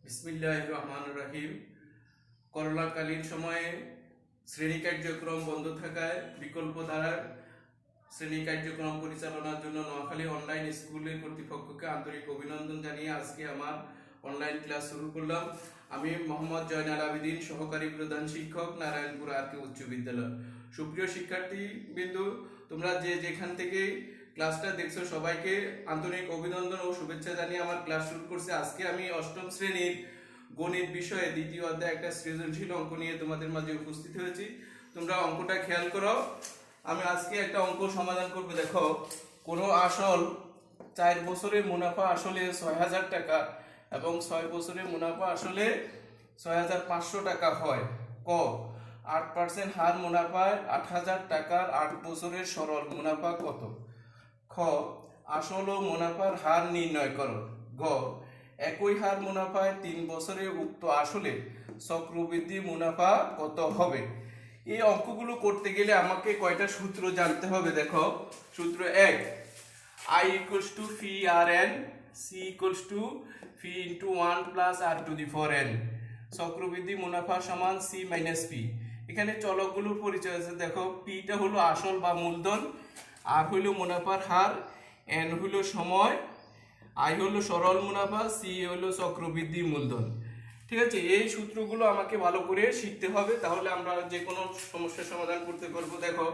বিসমিল্লাহির রহমানির রহিম। করোনাকালীন সময়ে শ্রেণী কার্যক্রম বন্ধ থাকায় বিকল্প ধারার শ্রেণী কার্যক্রম পরিচালনার জন্য নোয়াখালী অনলাইন স্কুলের কর্তৃপক্ষকে আন্তরিক অভিনন্দন জানিয়ে আজকে আমার অনলাইন ক্লাস শুরু করলাম। আমি মোহাম্মদ জয়নাল আবেদিন, সহকারী প্রধান শিক্ষক, নারায়ণপুর আরকে উচ্চ বিদ্যালয়। সুপ্রিয় শিক্ষার্থী বিন্দু, তোমরা যে যেখান থেকে ক্লাসটা দেখছো সবাইকে আন্তরিক অভিনন্দন ও শুভেচ্ছা জানিয়ে আমার ক্লাস শুরু করছে। আজকে আমি অষ্টম শ্রেণীর গণিত বিষয়ে দ্বিতীয় অধ্যায় একটা সৃজনশীল অঙ্ক নিয়ে তোমাদের মাঝে উপস্থিত হয়েছি। তোমরা অঙ্কটা খেয়াল করো। আমি আজকে একটা অঙ্ক সমাধান করব। দেখো, কোনো আসল 4 বছরের মুনাফা আসলে 6,000 টাকা এবং 6 বছরের মুনাফা আসলে 6,500 টাকা হয়। ক 8% হার মুনাফায় 8,000 টাকার 8 বছরের সরল মুনাফা কত? খ আসল ও মুনাফার হার নির্ণয় করো। গ একই হার মুনাফায় 3 বছরে উক্ত আসলে চক্রবৃদ্ধি মুনাফা কত হবে? এই অঙ্কগুলো করতে গেলে আমাকে কয়টা সূত্র জানতে হবে। দেখো, সূত্র 1, I equals to phi rn, C equals to phi into 1 plus r to the 4n, চক্রবৃদ্ধি মুনাফা সমান C minus P। এখানে চলকগুলোর পরিচয় আছে। দেখো, পিটা হলো আসল বা মূলধন, আর হলো মুনাফার হার, এন হলো সময়, আই হলো সরল মুনাফা, সি হলো চক্রবৃদ্ধি মূলধন। ঠিক আছে, এই সূত্রগুলো আমাকে ভালো করে শিখতে হবে, তাহলে আমরা যে কোনো সমস্যার সমাধান করতে পারবো। দেখো,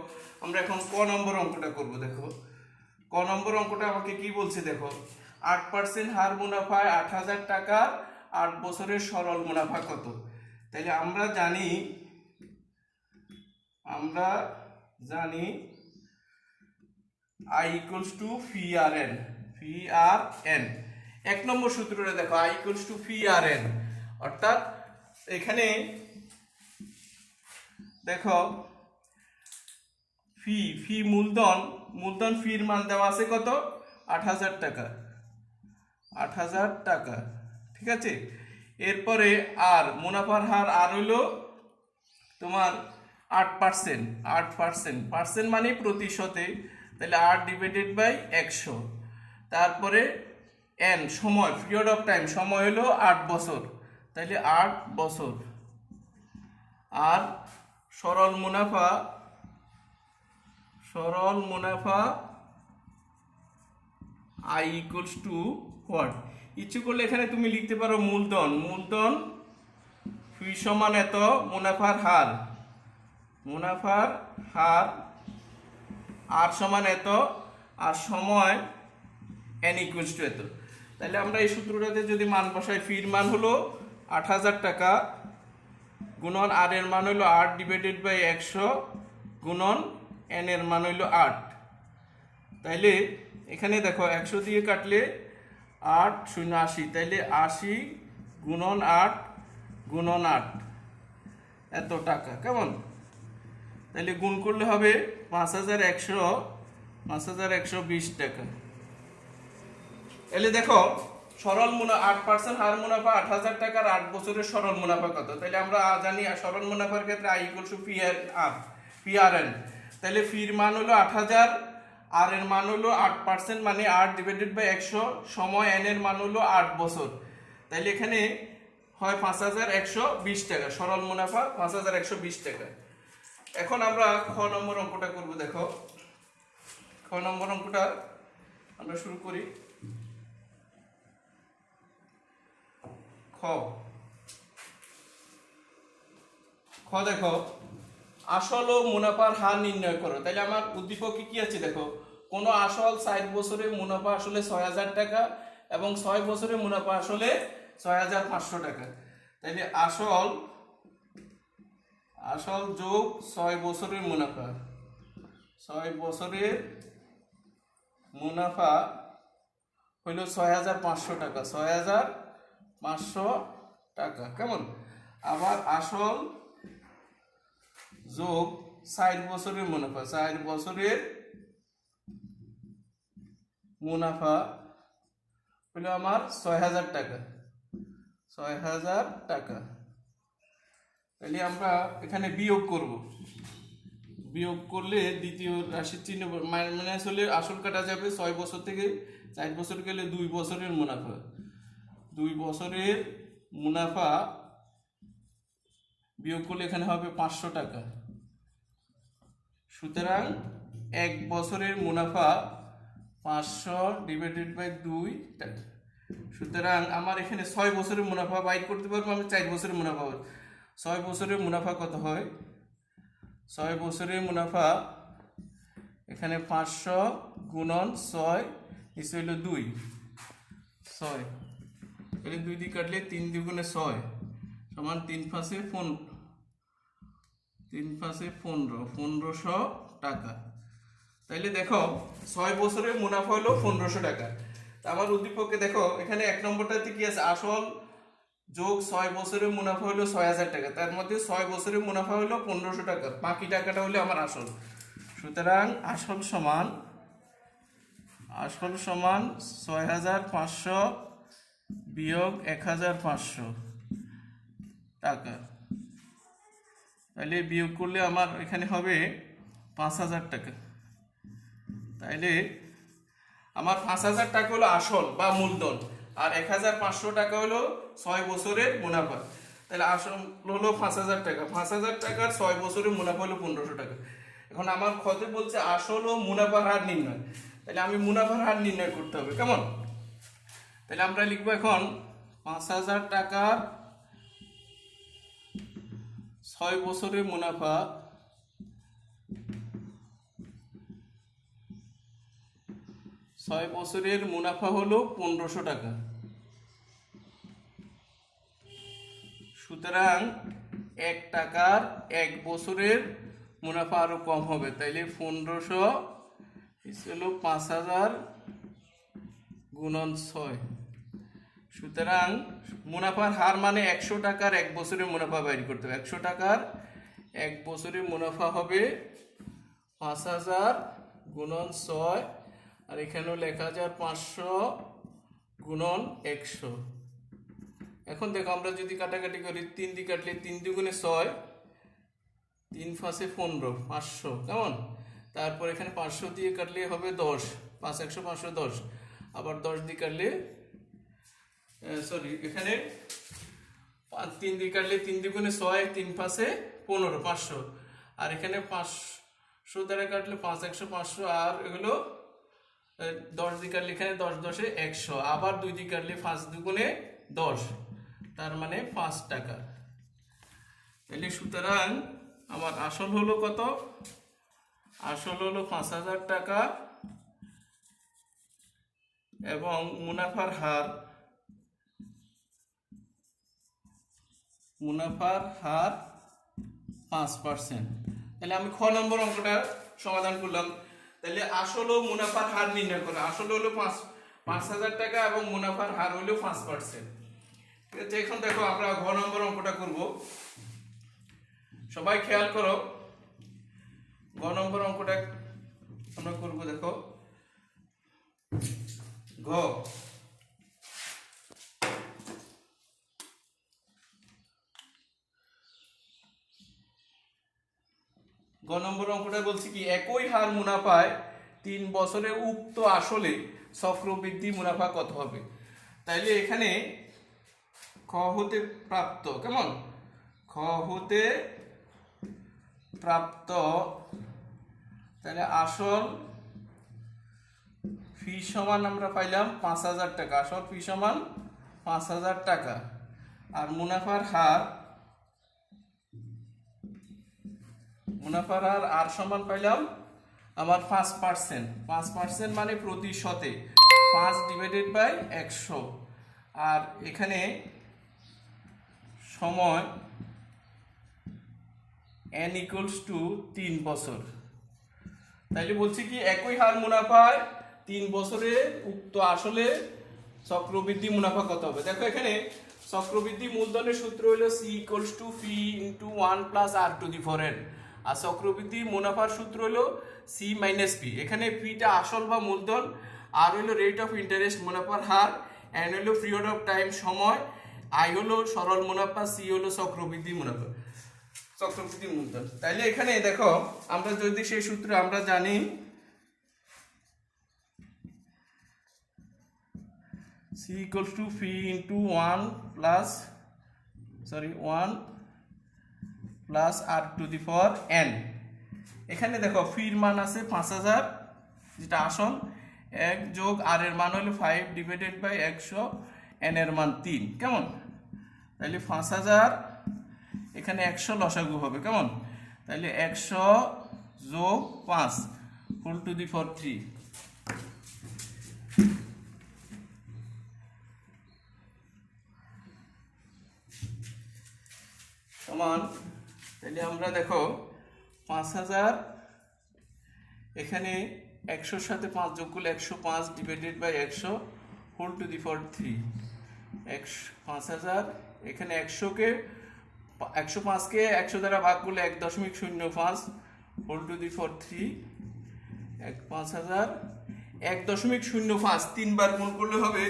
আমরা এখন ক নম্বর অঙ্কটা করব। দেখো, ক নম্বর অঙ্কটা আমাকে কি বলছে। দেখো, 8% হার মুনাফায় 8,000 টাকা 8 বছরের সরল মুনাফা কত? তাহলে আমরা জানি I equals to phi rn, phi rn। এক নম্বর সূত্রটা দেখো, I equals to phi rn, অর্থাৎ এখানে দেখো ফি মূলধন ফির মান দেওয়া আছে কত? 8,000 টাকা, 8,000 টাকা। ঠিক আছে, এরপরে আর মুনাফার হার আর হইল তোমার 8%, পার্সেন্ট মানে প্রতিশতে, তাহলে 8 ডিভাইডেড বাই 100। তারপরে এন সময়, পিরিয়ড অফ টাইম, সময় হলো 8 বছর, তাহলে 8 বছর। আর সরল মুনাফা আই ইকুয়ালস টু হোয়াট? ইচ্ছে করলে এখানে তুমি লিখতে পারো মূলধন ফি সমান এত, মুনাফার হার আর সমান এত, আর সময় এন ইকুয়ালস টু এত। তাহলে আমরা এই সূত্রটাতে যদি মান বসাই, ফির মান হলো 8,000 টাকা গুণন আর এর মান হলো 8 ডিভাইডেড বাই 100 গুণন এন এর মান হলো 8। তাইলে এখানে দেখো 100 দিয়ে কাটলে 8 শূন্য 80, তাইলে 80 গুণন 8 গুণন 8 এত টাকা। কেমন? তাইলে গুণ করলে হবে 5,120 টাকা। তাহলে দেখো, সরল মুনাফা 8% হার মুনাফা 8,000 টাকার 8 বছরের সরল মুনাফা কত? তাহলে আমরা জানি সরল মুনাফার ক্ষেত্রে I equal to P R N. তাহলে ফির মান হলো 8,000, আর এর মান হলো 8% মানে 8 ডিভাইডেড বাই 100, সময় এন এর মান হলো 8 বছর। তাহলে এখানে হয় 5,120 টাকা, সরল মুনাফা 5,120 টাকা। এখন আমরা খ নম্বর অঙ্কটা করব। দেখো, খ নম্বর অঙ্কটা আমরা শুরু করি। খ দেখো, আসল ও মুনাফার হার নির্ণয় করো। তাহলে আমার উদ্দীপকে কি আছে? দেখো, কোন আসল 60 বছরের মুনাফা আসলে 6,000 টাকা এবং 6 বছরের মুনাফা আসলে 6,500 টাকা। তাহলে আসল যোগ 6 বছরের মুনাফা, 6 বছরের মুনাফা হইল 6,500 টাকা, 6,500 টাকা। কেমন? আবার আসল যোগ 60 বছরের মুনাফা, 60 বছরের মুনাফা হলো আমার 6,000 টাকা, 6,000 টাকা। তাহলে আমরা এখানে বিয়োগ করলে দ্বিতীয় রাশির চিহ্ন মাইনাস হলে আসল কাটা যাবে। 6 বছর থেকে 4 বছর গেলে 2 বছরের মুনাফা, 2 বছরের মুনাফা বিয়োগ করলে এখানে হবে 500 টাকা। সুতরাং 1 বছরের মুনাফা 500 ডিভাইডেড বাই 2 টাকা। সুতরাং আমার এখানে 6 বছরের মুনাফা বাইর করতে পারবো, আমি 4 বছরের মুনাফা। 6 বছরের মুনাফা কত হয়? 6 বছরের মুনাফা এখানে 500 গুণন 6 নিচে হইল 2, 6 তাহলে 2 দিয়ে কাটলে 3 দুগুণে 6 সমান 3 পাঁচে 1500 টাকা। তাইলে দেখো 6 বছরের মুনাফা হলো 1500 টাকা। আমার উদ্দীপকে দেখো এখানে 1 নম্বরটাতে কি আছে? আসল যোগ 6 বছরের মুনাফা হলো 6000 টাকা। তার মধ্যে 6 বছরের মুনাফা হলো 1500 টাকা, বাকি টাকাটা হলো আমার আসল। সুতরাং আসল সমান 6500 বিয়োগ 1500 টাকা। তাইলে বিয়োগ করলে আমার এখানে হবে 5000 টাকা। তাইলে আমার 5000 টাকা হলো আসল বা মূলধন, আর 1500 টাকা হলো 6 বছরের মুনাফা। তাহলে আসল হলো 5000 টাকা। 5000 টাকার 6 বছরের মুনাফা হলো 1500 টাকা। এখন আমার ক্ষতে বলছে আসল ও মুনাফার হার নির্ণয়। তাহলে আমি মুনাফার হার নির্ণয় করতে হবে, কেমন? তাহলে আমরা লিখবো এখন 5000 টাকার 6 বছরের মুনাফা 6 বছরের মুনাফা হলো 1500 টাকা। সুতরাং 1 টাকার 1 বছরের মুনাফা আরো কম হবে। তাইলে 1500 হলো 5000 গুণন 6। সুতরাং মুনাফার হার মানে 100 টাকার 1 বছরের মুনাফা বাইর করতে হবে। 100 টাকার 1 বছরের মুনাফা হবে 5000 গুণন 6, আর এখানেও 1500 গুণন 100। এখন দেখো আমরা যদি কাটাকাটি করি, 3 দিয়ে কাটলে 3 দুগুণে 6, 3 পাঁচে 15, 500, কেমন? তারপর এখানে 500 দিয়ে কাটলে হবে 10, 5 100 500 10, আবার 10 দিয়ে কাটলে এখানে 3 দিয়ে কাটলে 3 দুগুণে 6, 3 পাঁচে 15, 500, আর এখানে 500 দ্বারা কাটলে 5 100 500, আর এগুলো 10 দিয়ে কাটলে এখানে 10 10 100, আবার 2 দিয়ে কাটলে 5 দুগুণে 10, তার মানে 5 টাকা। তাহলে সুতরাং আমার আসল হলো কত? আসল হলো 5000 টাকা এবং মুনাফার হার 5%। তাহলে আমি খ নম্বর অঙ্কটা সমাধান করলাম। তাহলে আসল ও মুনাফার হার নির্ণয় করা। আসল হলো 5000 টাকা এবং মুনাফার হার হলো 5%। ঠিক আছে, এখন দেখো আমরা ঘ নম্বর অঙ্কটা করব। সবাই খেয়াল করো, ঘ নম্বর অঙ্কটা আমরা করব। দেখো ঘ, গ নম্বর অঙ্কটা বলছি কি, একই হার মুনাফায় 3 বছরে উক্ত আসলে চক্রবৃদ্ধি মুনাফা কত হবে? তাইলে এখানে খ হতে প্রাপ্ত, কেমন? খ হতে প্রাপ্ত, তাহলে আসল ফি সমান আমরা পাইলাম 5000 টাকা। আসল ফি সমান 5000 টাকা, আর মুনাফার হার আর সমান পাইলাম আমার 5%। 5% মানে প্রতি শতে 5 ডিভাইডেড বাই 100, আর এখানে সময় n ইকুয়ালস টু 3 বছর। তাইলে বলছি কি, একই হার মুনাফায় 3 বছরে উক্ত আসলে চক্রবৃদ্ধি মুনাফা কত হবে? দেখো এখানে চক্রবৃদ্ধি মূলধনের সূত্র হলো c equals to fee into 1 plus r to the 4n, আর চক্রবৃদ্ধি মুনাফার সূত্র হলো c মাইনাস পি। এখানে পিটা আসল বা মূলধন, আর হলো রেট অফ ইন্টারেস্ট মুনাফার হার, n হলো পিরিয়ড অফ টাইম সময়, i হলো সরল মুনাফা, c হলো চক্রবৃদ্ধি মুনাফা, চক্রবৃদ্ধি মূলধন। তাইলে এখানে দেখো আমরা যদি সেই সূত্র আমরা জানি, c equals to phi into 1 plus 1 plus R to the power n। এখানে দেখো ফির মান আছে 5000, যেটা আসল, 1 যোগ আর এর মান হলো 5 ডিভাইডেড বাই 100, n এর মান 3। কেমন? তাহলে 5000 এখানে 100 লসাগু হবে। কেমন? তাহলে 100 যোগ 5 হোল টু দি পাওয়ার 3 সমান। তাহলে আমরা দেখো 5000 এখানে 100-র সাথে 5 যোগ করলে 105 divided by 100 whole to the power 3। 5000 এখানে 105কে 100 দ্বারা ভাগ করলে 1.05 হোল টু দি পাওয়ার 3। 5000 1.05 তিনবার গুণ করলে হবে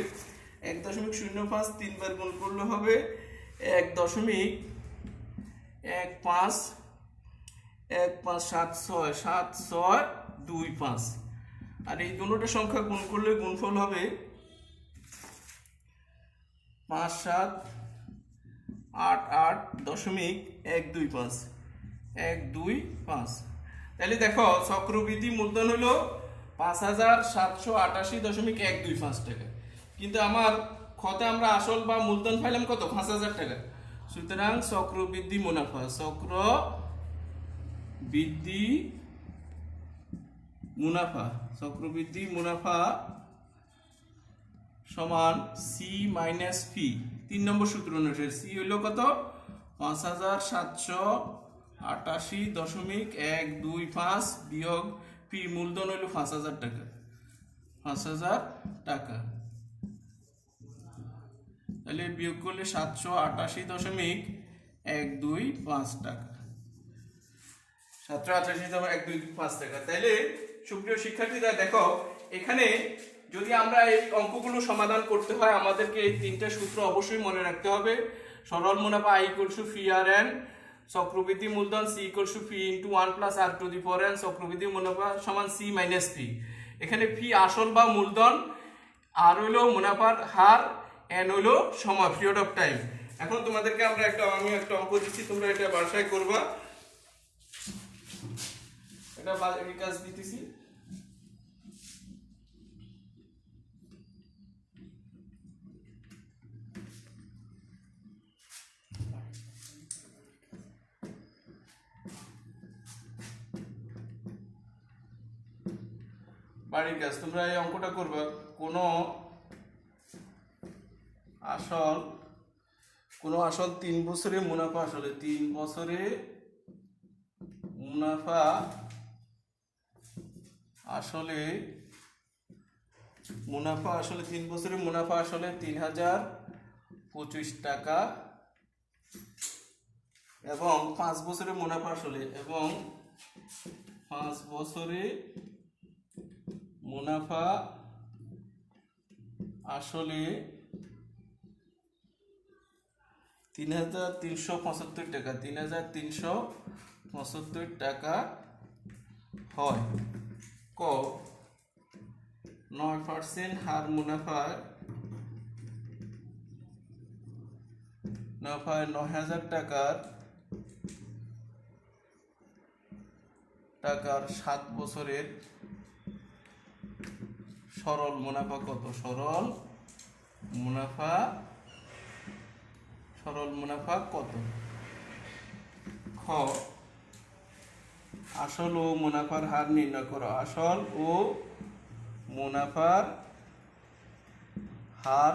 1.05 তিনবার গুণ করলে হবে 1.15767625। আর এই দুটোটা সংখ্যা গুণ করলে গুণফল হবে 5788.125। তাহলে দেখো চক্রবৃদ্ধি মূলধন হলো 5788.125 টাকা, কিন্তু আমার খতে আমরা আসল বা মূলধন পাইলাম কত? 5000 টাকা। সুতরাং চক্রবৃদ্ধি মুনাফা সমান সি মাইনাস পি। 3 নম্বর সূত্র অনুসারে সি হইল কত? 5788.125 বিয়োগ পি মূলধন হইল 5000 টাকা। 5000 টাকা তাহলে বিয়োগ করলে 788.125 টাকা। 788.125 টাকা। তাইলে সুপ্রিয় শিক্ষার্থীরা দেখো, এখানে যদি আমরা এই অঙ্কগুলো সমাধান করতে হয় আমাদেরকে এই তিনটা সূত্র অবশ্যই মনে রাখতে হবে। সরল মুনাফা I = ফি আর এন, চক্রবৃদ্ধি মূলধন C = fee × 1 + r two the power n, চক্রবৃদ্ধি মুনাফা সমান C - পি। এখানে ফি আসল বা মূলধন, আর হলো মুনাফার হার, n হলো সময়, পিরিয়ড অফ টাইম। এখন তোমাদেরকে আমি একটা অঙ্ক দিচ্ছি, তোমরা এটা বাসায় করবা। এটা বাড়ির কাজ দিতেছি। বাড়ির কাজ তোমরা এই অঙ্কটা করবা। কোনো আসল 3 বছরে মুনাফা, আসলে 3 বছরে মুনাফা আসলে 3025 টাকা, এবং 5 বছরে মুনাফা আসলে 3375 টাকা, 3375 টাকা হয়। ক 9% হার মুনাফায় 9000 টাকার 7 বছরের সরল মুনাফা কত? সরল মুনাফা কত? খ আসল ও মুনাফার হার নির্ণয় করো। আসল ও মুনাফার হার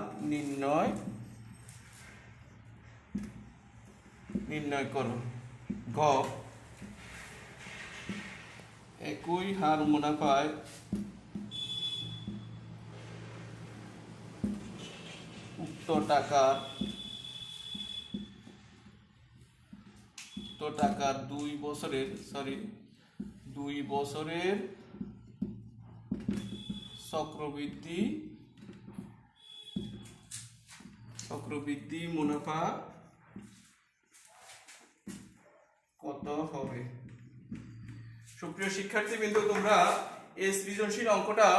নির্ণয় করো। গ একই হার মুনাফায় উক্ত টাকার 2 বছরের চক্রবৃদ্ধি মুনাফা কত হবে? সুপ্রিয় শিক্ষার্থীবৃন্দ, তোমরা এই সৃজনশীল অঙ্কটা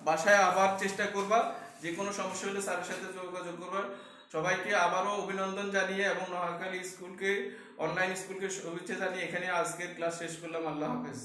বাসায় আবার চেষ্টা করবা। যে কোনো সমস্যা হলে স্যারের সাথে যোগাযোগ করবা। সবাইকে আবারও অভিনন্দন জানিয়ে এবং নোয়াখালী স্কুলকে অনলাইন স্কুলকে শুভেচ্ছা জানিয়ে এখানে আজকের ক্লাস শেষ করলাম। আল্লাহ হাফেজ।